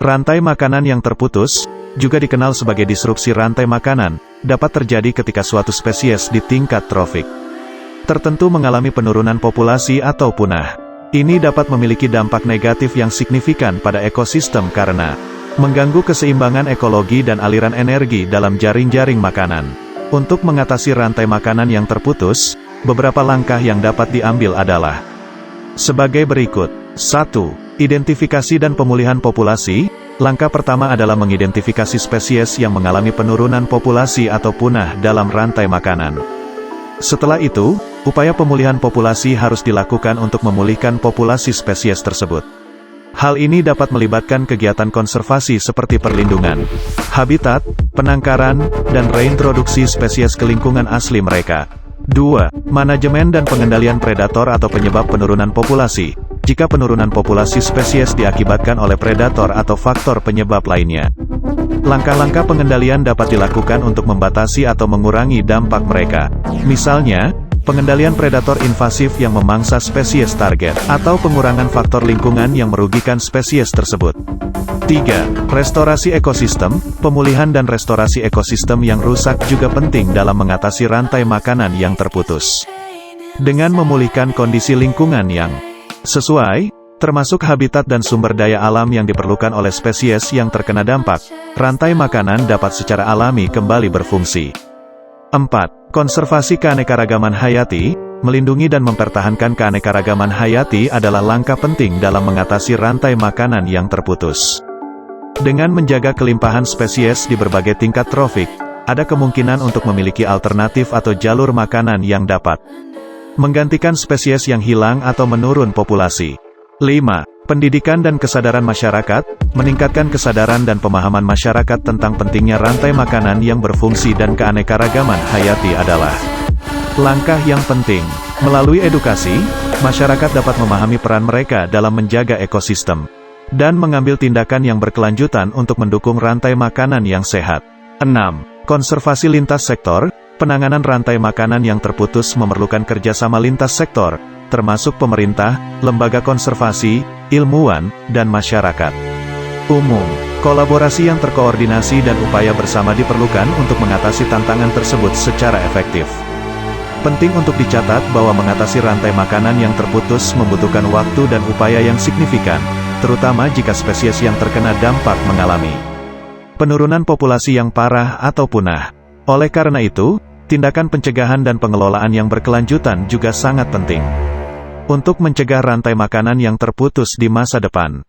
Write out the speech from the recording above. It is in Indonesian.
Rantai makanan yang terputus, juga dikenal sebagai disrupsi rantai makanan, dapat terjadi ketika suatu spesies di tingkat trofik tertentu mengalami penurunan populasi atau punah. Ini dapat memiliki dampak negatif yang signifikan pada ekosistem karena mengganggu keseimbangan ekologi dan aliran energi dalam jaring-jaring makanan. Untuk mengatasi rantai makanan yang terputus, beberapa langkah yang dapat diambil adalah sebagai berikut. 1. Identifikasi dan pemulihan populasi. Langkah pertama adalah mengidentifikasi spesies yang mengalami penurunan populasi atau punah dalam rantai makanan. Setelah itu, upaya pemulihan populasi harus dilakukan untuk memulihkan populasi spesies tersebut. Hal ini dapat melibatkan kegiatan konservasi seperti perlindungan habitat, penangkaran, dan reintroduksi spesies ke lingkungan asli mereka. 2. Manajemen dan pengendalian predator atau penyebab penurunan populasi. Jika penurunan populasi spesies diakibatkan oleh predator atau faktor penyebab lainnya, langkah-langkah pengendalian dapat dilakukan untuk membatasi atau mengurangi dampak mereka. Misalnya, pengendalian predator invasif yang memangsa spesies target, atau pengurangan faktor lingkungan yang merugikan spesies tersebut. 3. Restorasi ekosistem. Pemulihan dan restorasi ekosistem yang rusak juga penting dalam mengatasi rantai makanan yang terputus. Dengan memulihkan kondisi lingkungan yang sesuai, termasuk habitat dan sumber daya alam yang diperlukan oleh spesies yang terkena dampak, rantai makanan dapat secara alami kembali berfungsi. 4. Konservasi keanekaragaman hayati. Melindungi dan mempertahankan keanekaragaman hayati adalah langkah penting dalam mengatasi rantai makanan yang terputus. Dengan menjaga kelimpahan spesies di berbagai tingkat trofik, ada kemungkinan untuk memiliki alternatif atau jalur makanan yang dapat menggantikan spesies yang hilang atau menurun populasi. 5. Pendidikan dan kesadaran masyarakat. Meningkatkan kesadaran dan pemahaman masyarakat tentang pentingnya rantai makanan yang berfungsi dan keanekaragaman hayati adalah langkah yang penting. Melalui edukasi, masyarakat dapat memahami peran mereka dalam menjaga ekosistem dan mengambil tindakan yang berkelanjutan untuk mendukung rantai makanan yang sehat. 6. Konservasi lintas sektor. Penanganan rantai makanan yang terputus memerlukan kerjasama lintas sektor, termasuk pemerintah, lembaga konservasi, ilmuwan, dan masyarakat umum. Kolaborasi yang terkoordinasi dan upaya bersama diperlukan untuk mengatasi tantangan tersebut secara efektif. Penting untuk dicatat bahwa mengatasi rantai makanan yang terputus membutuhkan waktu dan upaya yang signifikan, terutama jika spesies yang terkena dampak mengalami penurunan populasi yang parah atau punah. Oleh karena itu, tindakan pencegahan dan pengelolaan yang berkelanjutan juga sangat penting untuk mencegah rantai makanan yang terputus di masa depan.